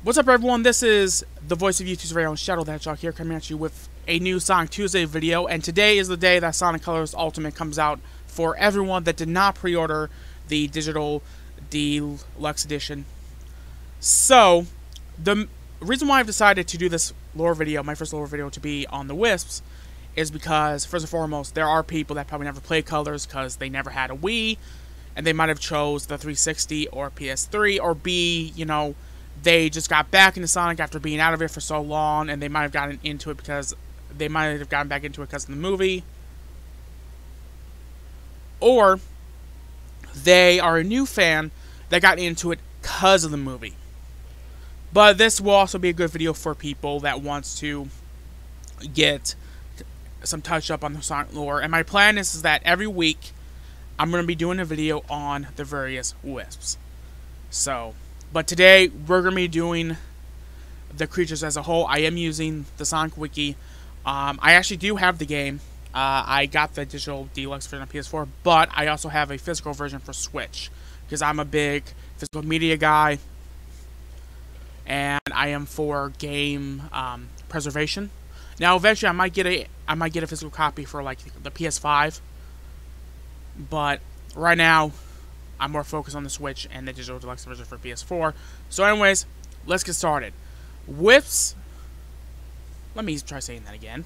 What's up, everyone? This is the voice of YouTube's very own Shadow the Hedgehog here, coming at you with a new Sonic Tuesday video. And today is the day that Sonic Colors Ultimate comes out for everyone that did not pre-order the digital deluxe edition. So, the reason why I've decided to do this lore video, my first lore video, to be on the Wisps, is because, first and foremost, there are people that probably never played Colors because they never had a Wii, and they might have chose the 360 or PS3, or B, you know, they just got back into Sonic after being out of it for so long, and they might have gotten into it because they might have gotten back into it because of the movie, or they are a new fan that got into it because of the movie. But this will also be a good video for people that wants to get some touch up on the Sonic lore. And my plan is that every week I'm going to be doing a video on the various Wisps. So, but today we're going to be doing the creatures as a whole. I am using the Sonic Wiki. I actually do have the game. I got the digital deluxe version on PS4, but I also have a physical version for Switch because I'm a big physical media guy, and I am for game preservation. Now, eventually, I might get a physical copy for like the PS5, but right now, I'm more focused on the Switch and the digital deluxe version for PS4. So, anyways, let's get started. Wisps. Let me try saying that again.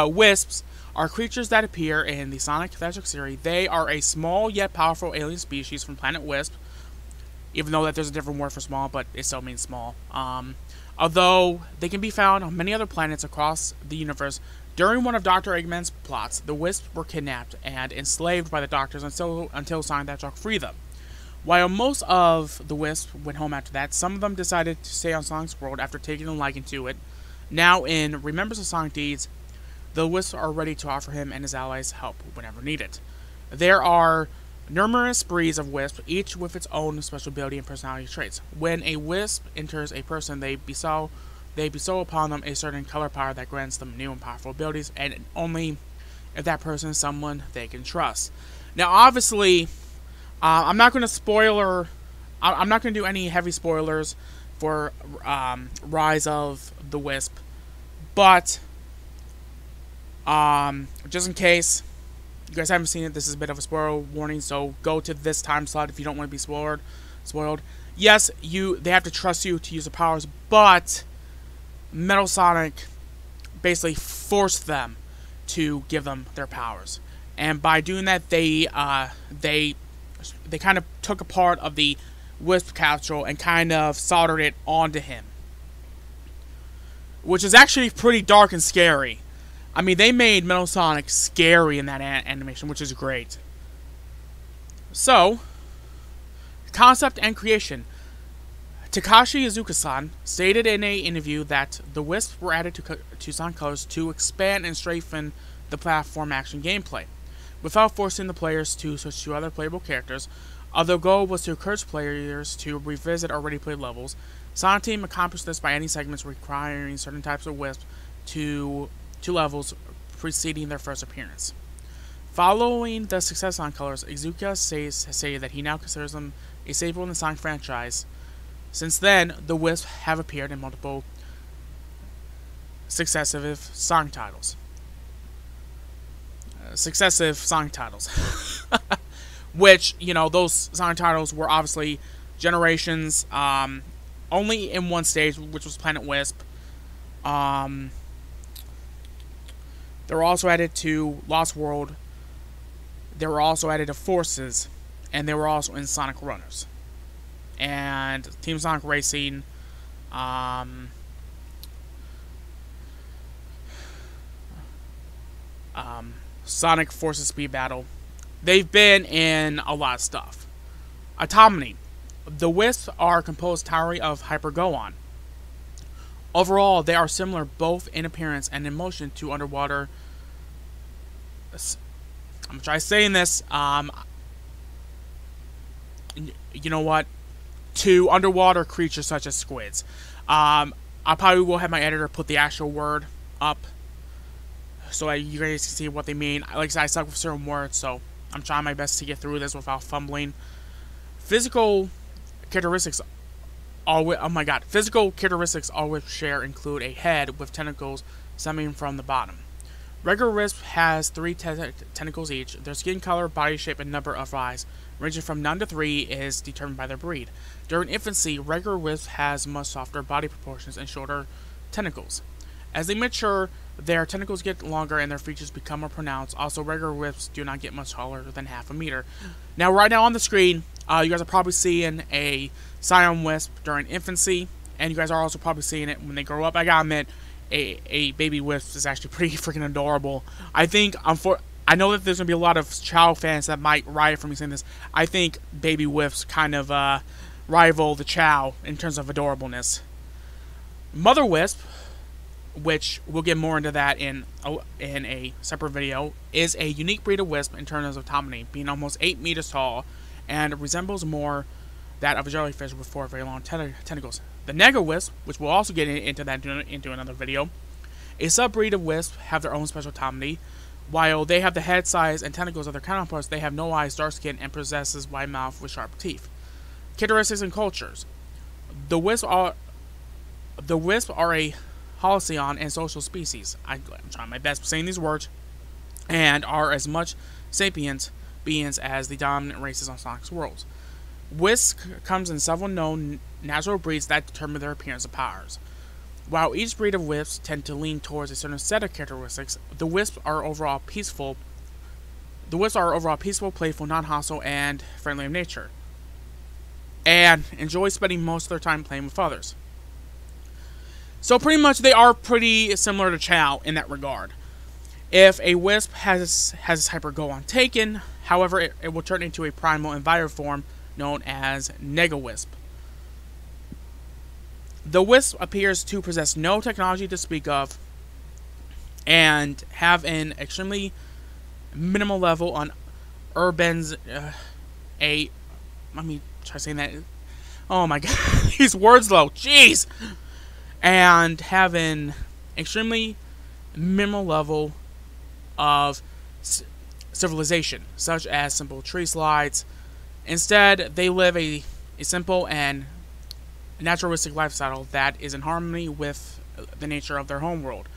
Wisps are creatures that appear in the Sonic the Hedgehog series. They are a small yet powerful alien species from planet Wisp. Even though that there's a different word for small, but it still means small. Although they can be found on many other planets across the universe, during one of Dr. Eggman's plots, the Wisps were kidnapped and enslaved by the Doctors until Sonic the Hedgehog freed them. While most of the Wisps went home after that, some of them decided to stay on Sonic's world after taking a liking to it. Now, in Remembrance of Sonic Deeds, the Wisps are ready to offer him and his allies help whenever needed. There are numerous breeds of Wisp, each with its own special ability and personality traits. When a Wisp enters a person, they bestow upon them a certain color power that grants them new and powerful abilities, and only if that person is someone they can trust. Now, obviously, I'm not going to I'm not going to do any heavy spoilers for Rise of the Wisp, but just in case you guys haven't seen it, this is a bit of a spoiler warning, so go to this time slot if you don't want to be spoiled. Yes, they have to trust you to use the powers, but Metal Sonic basically forced them to give them their powers. And by doing that, they kind of took a part of the Wisp capsule and kind of soldered it onto him, which is actually pretty dark and scary. I mean, they made Metal Sonic scary in that animation, which is great. So, concept and creation. Takashi Iizuka-san stated in an interview that the Wisps were added to Sonic Colors to expand and strengthen the platform action gameplay, without forcing the players to switch to other playable characters. Although the goal was to encourage players to revisit already played levels, Sonic Team accomplished this by adding segments requiring certain types of Wisps to levels preceding their first appearance. Following the success on Colors, Iizuka has stated that he now considers them a staple in the Sonic franchise. Since then, the Wisps have appeared in multiple successive Sonic titles. Which, you know, those Sonic titles were obviously Generations, only in one stage, which was Planet Wisp. They were also added to Lost World. They were also added to Forces, and they were also in Sonic Runners. And Team Sonic Racing, Sonic Forces Speed Battle. They've been in a lot of stuff. Autonomy. The Wisps are composed entirely of Hyper-Gohan. Overall, they are similar both in appearance and in motion to underwater. I'm gonna try saying this. You know what? To underwater creatures such as squids. I probably will have my editor put the actual word up so you guys can see what they mean. Like I said, I suck with certain words, so I'm trying my best to get through this without fumbling. Physical characteristics oh my god, physical characteristics all Wisps share include a head with tentacles stemming from the bottom. Regular Wisp has 3 tentacles each. Their skin color, body shape, and number of eyes, ranging from none to 3, is determined by their breed. During infancy, regular Wisp has much softer body proportions and shorter tentacles. As they mature, their tentacles get longer and their features become more pronounced. Also, regular Wisps do not get much taller than half a meter. Now, right now on the screen, you guys are probably seeing a Scion Wisp during infancy, and you guys are also probably seeing it when they grow up. I gotta admit, a baby Wisp is actually pretty freaking adorable. I know that there's gonna be a lot of child fans that might riot for me saying this. I think baby Wisps kind of rival the Chow in terms of adorableness. Mother Wisp, which we'll get more into that in a separate video, is a unique breed of Wisp in terms of autonomy, being almost 8 meters tall, and resembles more that of a jellyfish with 4 very long tentacles. The Nega Wisp, which we'll also get into another video, a sub-breed of Wisp have their own special autonomy. While they have the head size and tentacles of their counterparts, they have no eyes, dark skin, and possesses wide mouth with sharp teeth. Characteristics and cultures. The Wisps are a halcyon and social species. I'm trying my best saying these words, and are as much sapient beings as the dominant races on Sonic's worlds. Wisp comes in several known natural breeds that determine their appearance and powers. While each breed of Wisps tend to lean towards a certain set of characteristics, the Wisps are overall peaceful, playful, non-hostile, and friendly of nature, and enjoy spending most of their time playing with others. So pretty much they are pretty similar to Chow in that regard. If a Wisp has its Hyper Go-On taken, however, it will turn into a primal and viral form known as Nega Wisp. The Wisp appears to possess no technology to speak of, and have an extremely minimal level on Let me try saying that. Oh my god, these words though, jeez! And have an extremely minimal level of civilization, such as simple tree slides. Instead, they live a simple and naturalistic lifestyle that is in harmony with the nature of their home world.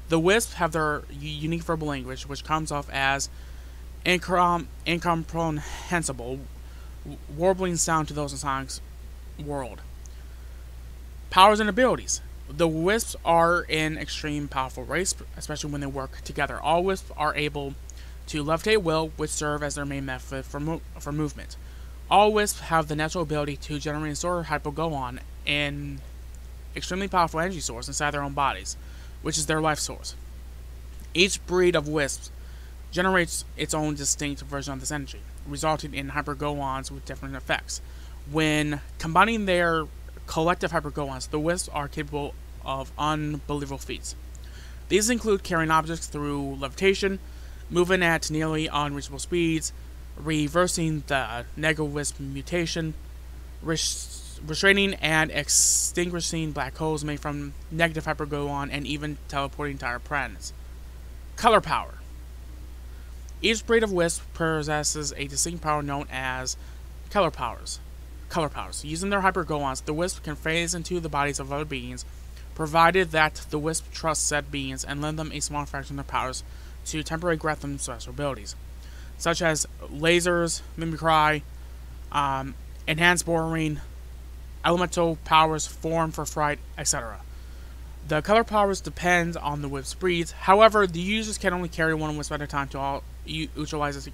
The Wisps have their unique verbal language, which comes off as incomprehensible, warbling sound to those in Sonic's world. Powers and abilities. The Wisps are an extreme powerful race, especially when they work together. All Wisps are able to levitate will, which serve as their main method for movement. All Wisps have the natural ability to generate and store Hyper Go-On, an extremely powerful energy source inside their own bodies, which is their life source. Each breed of Wisps generates its own distinct version of this energy, resulting in Hyper Go-Ons with different effects. When combining their collective Hyper Go-Ons, the Wisps are capable of unbelievable feats. These include carrying objects through levitation, moving at nearly unreachable speeds, reversing the Nega Wisp mutation, restraining and extinguishing black holes made from negative Hyper Go-On, and even teleporting entire planets. Color power. Each breed of Wisp possesses a distinct power known as color powers. Using their Hyper Go-Ons, the Wisp can phase into the bodies of other beings, provided that the Wisp trusts said beings and lend them a small fraction of their powers to temporarily grant them special abilities, such as lasers, mimicry, enhanced boring, elemental powers, form for fright, etc. The color powers depend on the Wisp breeds. However, the users can only carry one Wisp at a time to utilize a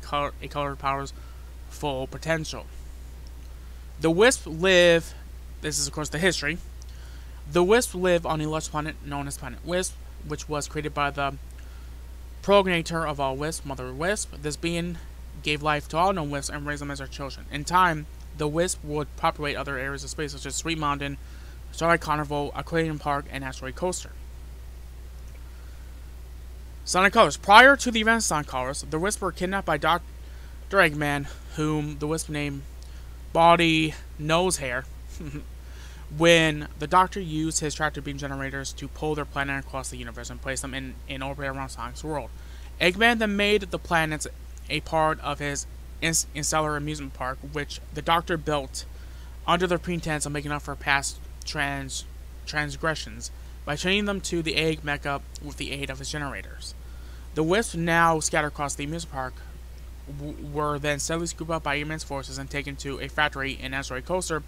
color power's full potential. The Wisp live, this is of course the history, the Wisp live on a large planet known as Planet Wisp, which was created by the progenitor of all Wisps, Mother Wisp. This being gave life to all known Wisps and raised them as their children. In time, the Wisp would populate other areas of space such as Sweet Mountain, Starlight Carnival, Aquarium Park, and Asteroid Coaster. Sonic Colors. Prior to the event of Sonic Colors, the Wisps were kidnapped by Dr. Eggman, whom the Wisp named Baldy Nose Hair, when the Doctor used his tractor beam generators to pull their planet across the universe and place them in orbit around Sonic's world. Eggman then made the planets a part of his Interstellar amusement park, which the Doctor built under the pretense of making up for past transgressions by chaining them to the egg mecha with the aid of his generators. The Wisps, now scattered across the amusement park, were then steadily scooped up by Eggman's forces and taken to a factory in Asteroid Coaster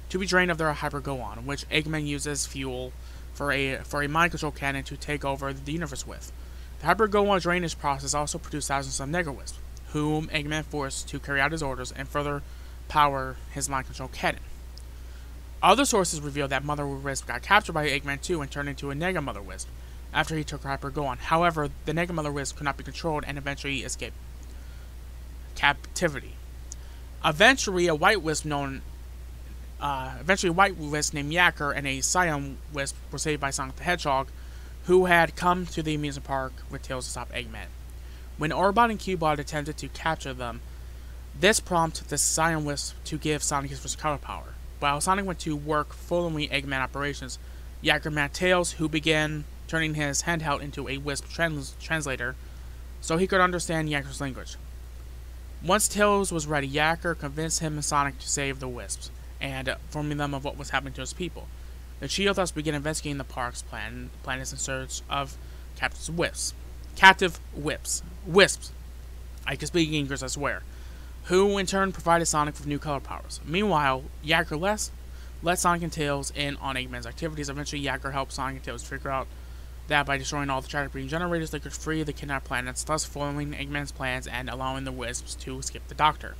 to be drained of their Hyper-Go-On, which Eggman uses as fuel for a mind control cannon to take over the universe with. The Hyper-Go-On drainage process also produced thousands of Nega Wisps, whom Eggman forced to carry out his orders and further power his mind control cannon. Other sources reveal that Mother Wisp got captured by Eggman too and turned into a Nega Mother Wisp after he took her Hyper-Go-On. However, the Nega Mother Wisp could not be controlled and eventually escaped captivity. Eventually, a White Wisp named Yacker and a Cyan Wisp were saved by Sonic the Hedgehog, who had come to the amusement park with Tails to stop Eggman. When Orbot and Cubot attempted to capture them, this prompted the Cyan Wisp to give Sonic his first color power. While Sonic went to work following Eggman operations, Yacker met Tails, who began turning his handheld into a Wisp translator so he could understand Yacker's language. Once Tails was ready, Yacker convinced him and Sonic to save the Wisps, and informing them of what was happening to his people. The trio thus began investigating the park's planets in search of captive Wisps. I can speak English, I swear. Who in turn provided Sonic with new color powers. Meanwhile, Yacker let Sonic and Tails in on Eggman's activities. Eventually, Yacker helped Sonic and Tails figure out that by destroying all the Shattered generators, they could free the kidnapped planets, thus following Eggman's plans and allowing the Wisps to escape the Doctor.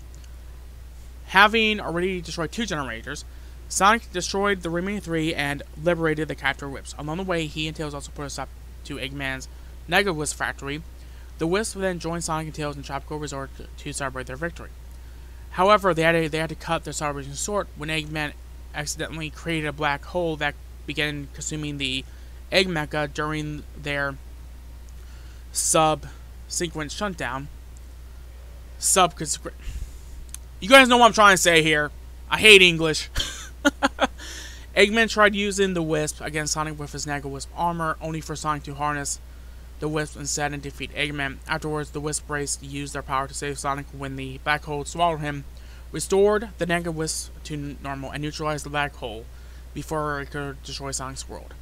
Having already destroyed 2 generators, Sonic destroyed the remaining 3 and liberated the captured Wisps. Along the way, he and Tails also put a stop to Eggman's Nega Wisp factory. The Wisps then joined Sonic and Tails in Tropical Resort to celebrate their victory. However, they had to cut their celebration short when Eggman accidentally created a black hole that began consuming the Egg Mecha during their sub-sequence shutdown. You guys know what I'm trying to say here. I hate English. Eggman tried using the Wisp against Sonic with his Nega Wisp armor, only for Sonic to harness the Wisp instead and defeat Eggman. Afterwards, the Wisp race used their power to save Sonic when the black hole swallowed him, restored the Nega Wisp to normal, and neutralized the black hole before it could destroy Sonic's world.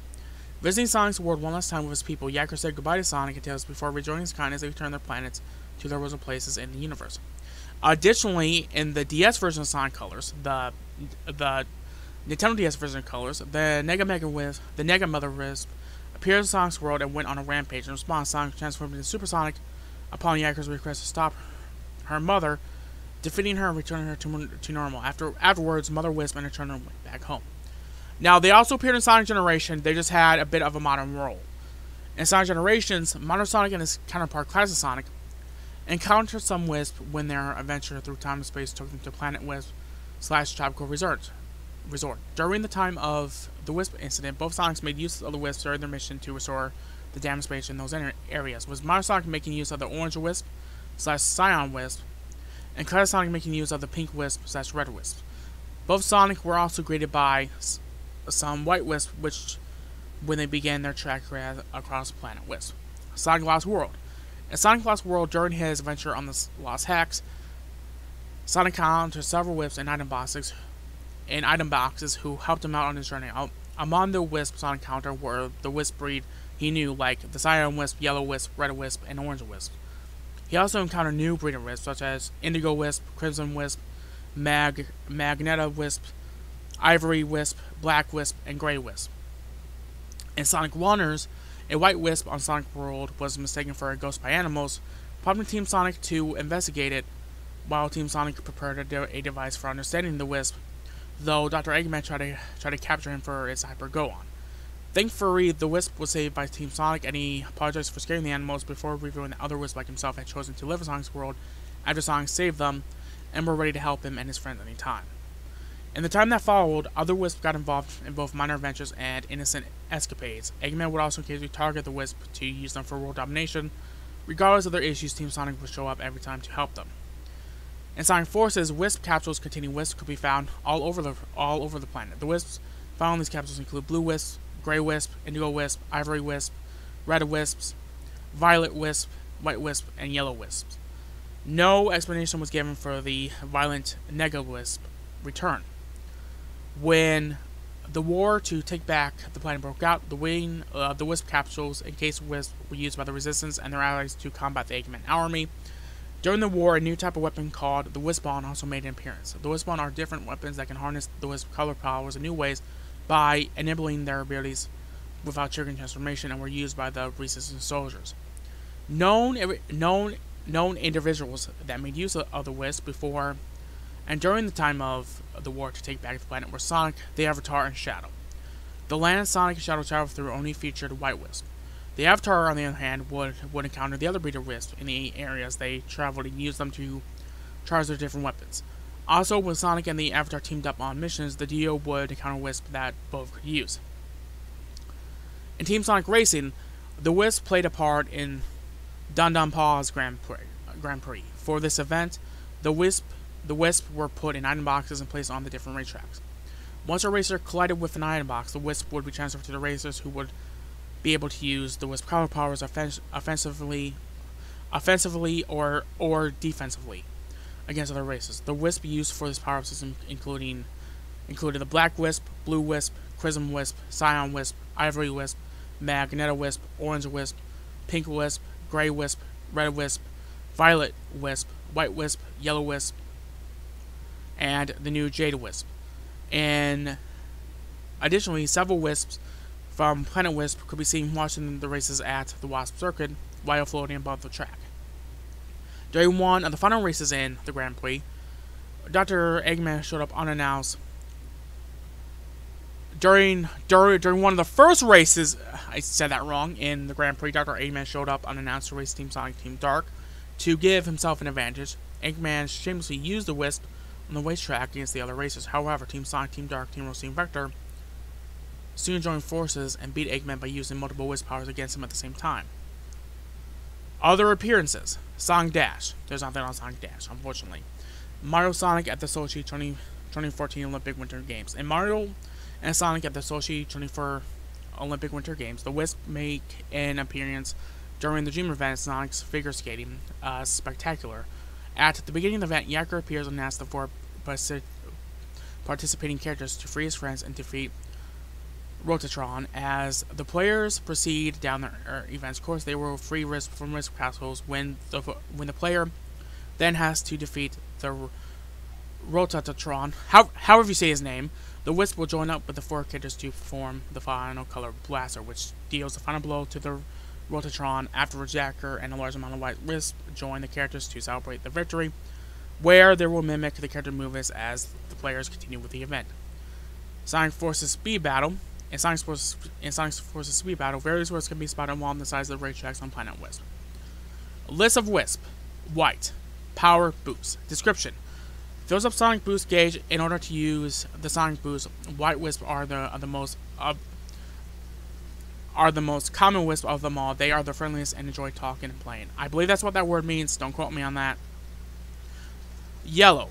Visiting Sonic's world one last time with his people, Yacker said goodbye to Sonic and Tails before rejoining his kind as they returned their planets to their original places in the universe. Additionally, in the DS version of Sonic Colors, the Nintendo DS version of Colors, the Nega Mother Wisp appeared in Sonic's world and went on a rampage. In response, Sonic transformed into Super Sonic upon Yacker's request to stop her mother, defeating her and returning her to normal. Afterwards, Mother Wisp and her children went back home. Now, they also appeared in Sonic Generation, they just had a bit of a modern role. In Sonic Generations, Modern Sonic and his counterpart Classic Sonic encountered some Wisp when their adventure through time and space took them to Planet Wisp / Tropical Resort. During the time of the Wisp incident, both Sonics made use of the Wisps during their mission to restore the damaged space in those areas, with Modern Sonic making use of the Orange Wisp / Cyan Wisp, and Classic Sonic making use of the Pink Wisp / Red Wisp. Both Sonic were also greeted by some White Wisp, when they began their trek across Planet Wisp. Sonic Lost World. In Sonic Lost World, during his adventure on the Lost Hex, Sonic encountered several Wisps and item boxes who helped him out on his journey. Among the Wisps Sonic encountered were the Wisp breed he knew, like the Cyan Wisp, Yellow Wisp, Red Wisp, and Orange Wisp. He also encountered new breeder Wisps, such as Indigo Wisp, Crimson Wisp, Magenta Wisp, Ivory Wisp, Black Wisp, and Grey Wisp. In Sonic Runners, a White Wisp on Sonic World was mistaken for a ghost by animals, prompting Team Sonic to investigate it, while Team Sonic prepared a device for understanding the Wisp, though Dr. Eggman tried to capture him for its Hyper-Go-On. Thankfully, the Wisp was saved by Team Sonic, and he apologized for scaring the animals before revealing that other Wisps like himself had chosen to live in Sonic's world after Sonic saved them, and were ready to help him and his friends any time. In the time that followed, other Wisps got involved in both minor adventures and innocent escapades. Eggman would also occasionally target the Wisp to use them for world domination. Regardless of their issues, Team Sonic would show up every time to help them. In Sonic Forces, Wisp capsules containing Wisps could be found all over the planet. The Wisps found in these capsules include Blue Wisp, Grey Wisp, Indigo Wisp, Ivory Wisp, Red Wisps, Violet Wisp, White Wisp, and Yellow Wisps. No explanation was given for the violent Nega Wisp return. When the war to take back the planet broke out. The Wisp capsules, encased Wisp, were used by the Resistance and their allies to combat the Eggman army. During the war, a new type of weapon called the Wispawn also made an appearance. The Wispawn are different weapons that can harness the Wisp color powers in new ways by enabling their abilities without triggering transformation, and were used by the Resistance soldiers. Known individuals that made use of the Wisp before and during the time of the war to take back the planet were Sonic, the Avatar, and Shadow. The land Sonic and Shadow traveled through only featured White Wisp. The Avatar, on the other hand, would encounter the other breed of Wisp in the areas they traveled and use them to charge their different weapons. Also, when Sonic and the Avatar teamed up on missions, the duo would encounter Wisp that both could use. In Team Sonic Racing, the Wisp played a part in Dun Dun Paw's Grand Prix. For this event, the Wisp were put in item boxes and placed on the different racetracks. Once a racer collided with an item box, the Wisp would be transferred to the racers, who would be able to use the Wisp color powers offensively or defensively against other races. The Wisp used for this power system included the Black Wisp, Blue Wisp, Prism Wisp, Cyan Wisp, Ivory Wisp, Magneto Wisp, Orange Wisp, Pink Wisp, Gray Wisp, Red Wisp, Violet Wisp, White Wisp, Yellow Wisp, and the new Jade Wisp. And additionally, several Wisps from Planet Wisp could be seen watching the races at the Wasp Circuit while floating above the track. During one of the final races in the Grand Prix, Dr. Eggman showed up unannounced. During one of the first races, I said that wrong, in the Grand Prix, Dr. Eggman showed up unannounced to race Team Sonic Team Dark to give himself an advantage. Eggman shamelessly used the Wisp on the racetrack against the other racers. However, Team Sonic, Team Dark, Team Rose, Team Vector soon joined forces and beat Eggman by using multiple Wisp powers against him at the same time. Other appearances: Sonic Dash. There's nothing on Sonic Dash, unfortunately. Mario Sonic at the Sochi 2014 Olympic Winter Games. In Mario and Sonic at the Sochi 2024 Olympic Winter Games, the Wisp make an appearance during the Dream event, Sonic's Figure Skating Spectacular. At the beginning of the event, Yacker appears and asks the four participating characters to free his friends and defeat Rotatron. As the players proceed down their event's course, they will free Wisp from Wisp castles. When the player then has to defeat the Rotatron, however you say his name, the Wisp will join up with the four characters to form the final color Blaster, which deals the final blow to the Rotatron. After Jacker and a large amount of White Wisp join the characters to celebrate the victory, where they will mimic the character movements as the players continue with the event. Sonic Forces Speed Battle. In Sonic Forces Speed Battle, various Wisps can be spotted along the sides of the racetracks on Planet Wisp. List of Wisp. White. Power Boost. Description: fills up Sonic Boost gauge. In order to use the Sonic Boost, White Wisp are the most common Wisp of them all. They are the friendliest and enjoy talking and playing. I believe that's what that word means. Don't quote me on that. Yellow.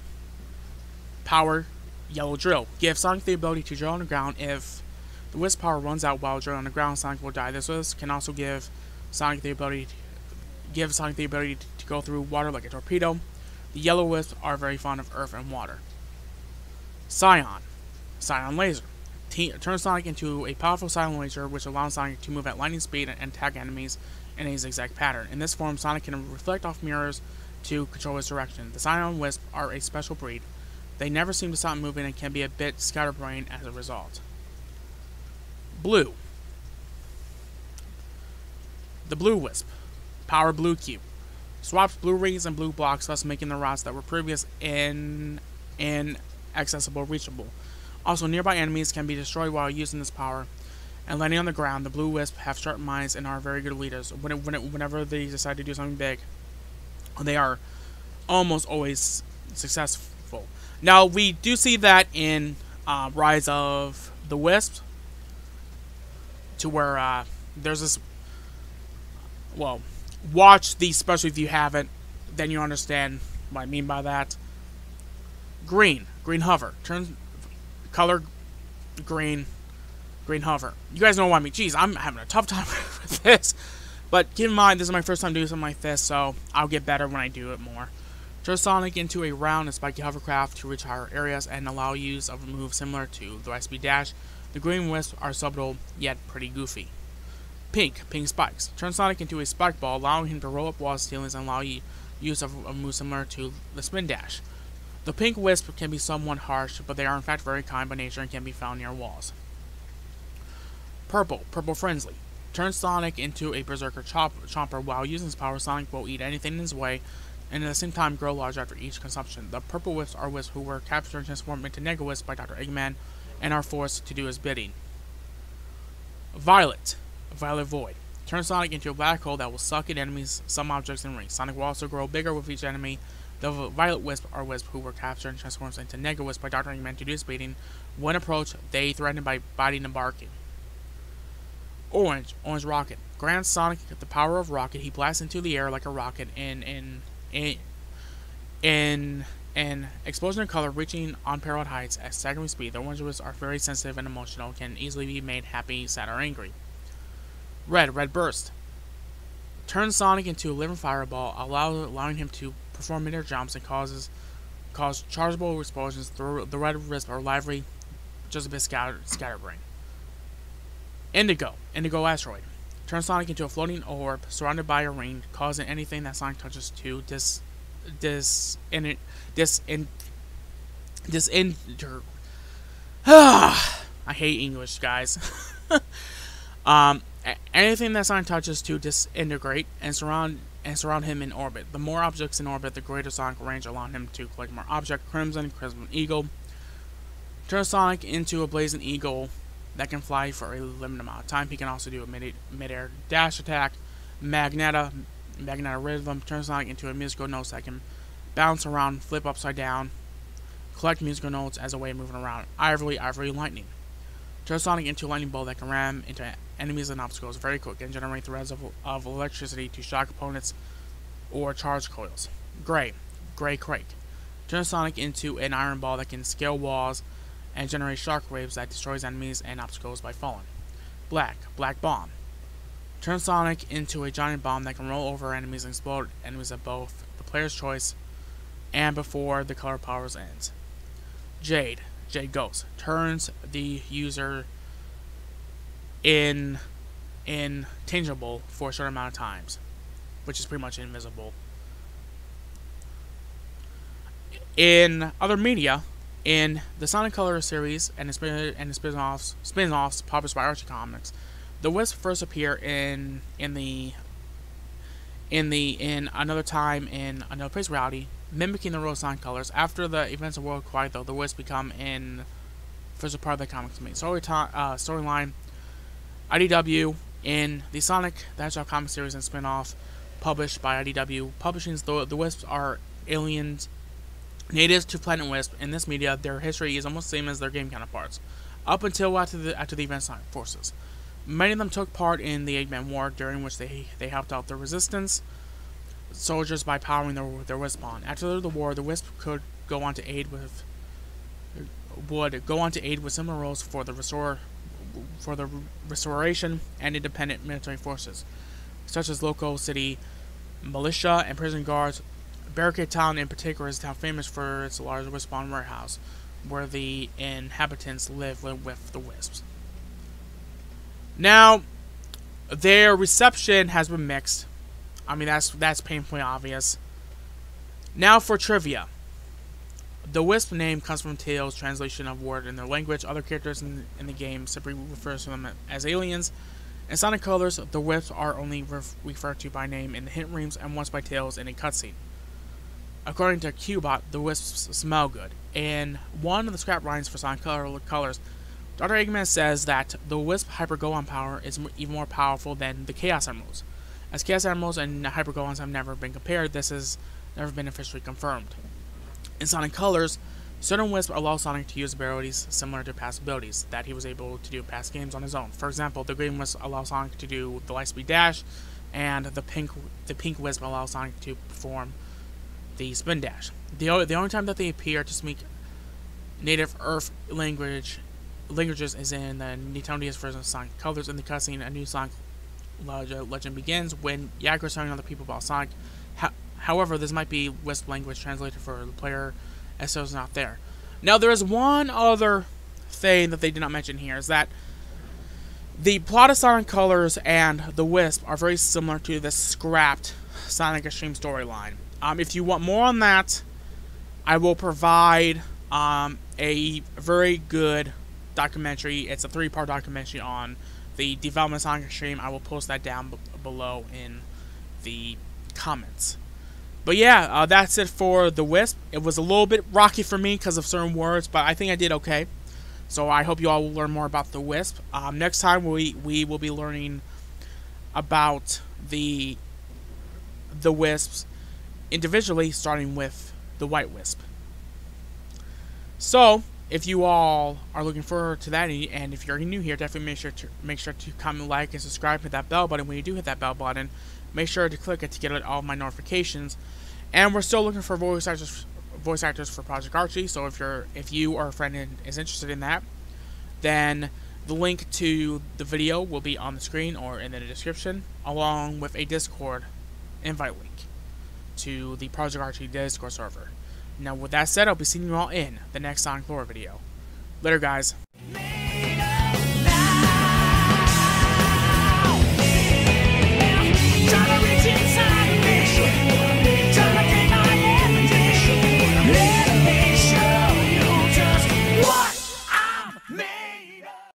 Power. Yellow Drill. Give Sonic the ability to drill on the ground. If the Wisp power runs out while drilling on the ground, Sonic will die. This Wisp can also give Sonic the ability to go through water like a torpedo. The Yellow Wisps are very fond of earth and water. Scion. Scion Laser. Turns Sonic into a powerful Scion Laser, which allows Sonic to move at lightning speed and attack enemies in a zigzag pattern. In this form, Sonic can reflect off mirrors to control his direction. The Scion Wisp are a special breed. They never seem to stop moving and can be a bit scatterbrained as a result. Blue. The Blue Wisp. Power Blue Cube. Swaps blue rings and blue blocks, thus making the routes that were previous inaccessible reachable. Also, nearby enemies can be destroyed while using this power, and landing on the ground. The Blue Wisp have sharp minds and are very good leaders. Whenever they decide to do something big, they are almost always successful. Now, we do see that in Rise of the Wisps, to where there's this. Well, watch the special if you haven't, then you understand what I mean by that. Green hover. Turn color green hover. You guys know what I mean. Jeez, I'm having a tough time with this. But keep in mind, this is my first time doing something like this, so I'll get better when I do it more. Turn Sonic into a round and spiky hovercraft to reach higher areas and allow use of a move similar to the High Speed Dash. The green Wisps are subtle, yet pretty goofy. Pink spikes. Turn Sonic into a spike ball, allowing him to roll up walls, ceilings, and allow use of a move similar to the spin dash. The pink Wisp can be somewhat harsh, but they are in fact very kind by nature and can be found near walls. Purple Frenzy. Turn Sonic into a Berserker Chomper. While using his power, Sonic will eat anything in his way, and at the same time grow large after each consumption. The purple Wisps are Wisps who were captured and transformed into Nega Wisp by Dr. Eggman, and are forced to do his bidding. Violet Void. Turn Sonic into a black hole that will suck at enemies, some objects, and rings. Sonic will also grow bigger with each enemy. The Violet Wisp are Wisps who were captured and transformed into Nega Wisp by Dr. Eggman to do his bidding. When approached, they threaten by biting and barking. Orange Rocket. Grants Sonic the power of rocket. He blasts into the air like a rocket in an explosion of color reaching unparalleled heights at staggering speed. The orange Wisps are very sensitive and emotional, can easily be made happy, sad, or angry. Red Burst. Turn Sonic into a living fireball, allowing him to perform mid-air jumps and cause chargeable explosions. The red Wisps are lively, just a bit scatterbrained. Indigo Asteroid. Turn Sonic into a floating orb surrounded by a ring, causing anything that Sonic touches to I hate English, guys. Anything that Sonic touches to disintegrate and surround him in orbit. The more objects in orbit, the greater Sonic range, allowing him to collect more objects. Crimson Eagle. Turn Sonic into a blazing eagle that can fly for a limited amount of time. He can also do a mid-air dash attack. Magneta Rhythm. Turn Sonic into a musical note that can bounce around, flip upside down, collect musical notes as a way of moving around. Ivory Lightning. Turn Sonic into a lightning bolt that can ram into enemies and obstacles very quick and generate threads of electricity to shock opponents or charge coils. Gray Crake. Turn Sonic into an iron ball that can scale walls and generate shock waves that destroys enemies and obstacles by falling. Black Bomb. Turn Sonic into a giant bomb that can roll over enemies and explode enemies at both the player's choice and before the color powers ends. Jade Ghost. Turns the user intangible for a short amount of times, which is pretty much invisible. In other media, in the Sonic Color series and the spin-offs published by Archie Comics, the Wisps first appear in another time in another place reality, mimicking the real Sonic colors. After the events of World Quiet, though, the Wisps become first part of the comics main storyline. IDW in the Sonic the Hedgehog comic series and spin-off published by IDW Publishing, the Wisps are aliens natives to Planet Wisp. In this media, their history is almost the same as their game counterparts, up until after the events Sonic forces. Many of them took part in the Eggman War, during which they helped out the Resistance soldiers by powering their Wisp on. After the war, the Wisp could go on to aid with similar roles for the restoration and independent military forces, such as local city militia and prison guards. Barricade Town in particular is now famous for its large Wisp-spawn warehouse, where the inhabitants live with the Wisps. Now, their reception has been mixed. I mean, that's painfully obvious. Now for trivia. The Wisp name comes from Tails' translation of word in their language. Other characters in the game simply refer to them as aliens. In Sonic Colors, the Wisps are only referred to by name in the hint reams and once by Tails in a cutscene. According to Qbot, the Wisps smell good. In one of the scrap lines for Sonic Colors, Dr. Eggman says that the Wisp Hyper Gohan power is even more powerful than the Chaos Emeralds. As Chaos Emeralds and Hyper Gohans have never been compared, this has never been officially confirmed. In Sonic Colors, certain Wisps allow Sonic to use abilities similar to past abilities that he was able to do in past games on his own. For example, the Green Wisp allows Sonic to do the Lightspeed Dash, and the Pink Wisp allows Sonic to perform the Spin Dash. The only time that they appear to speak native Earth languages is in the Nintendo DS version of Sonic Colors. In the cutscene, a new Sonic legend begins when Yager is telling other people about Sonic. However, this might be Wisp language translated for the player, as so is not there. Now, there is one other thing that they did not mention here is that the plot of Sonic Colors and the Wisp are very similar to the scrapped Sonic Extreme storyline. If you want more on that, I will provide a very good documentary. It's a 3-part documentary on the development of Sonic Extreme. I will post that down below in the comments. But yeah, that's it for the Wisp. It was a little bit rocky for me because of certain words, but I think I did okay. So I hope you all will learn more about the Wisp. Next time we will be learning about the Wisps individually, starting with the White Wisp. So if you all are looking forward to that, and if you're new here, definitely make sure to comment, like, and subscribe, hit that bell button. When you do hit that bell button, make sure to click it to get all of my notifications. And we're still looking for voice actors for Project Archie. So if you or a friend is interested in that, then the link to the video will be on the screen or in the description, along with a Discord invite link to the Project Archie Discord server. Now, with that said, I'll be seeing you all in the next Sonic Lore video. Later, guys.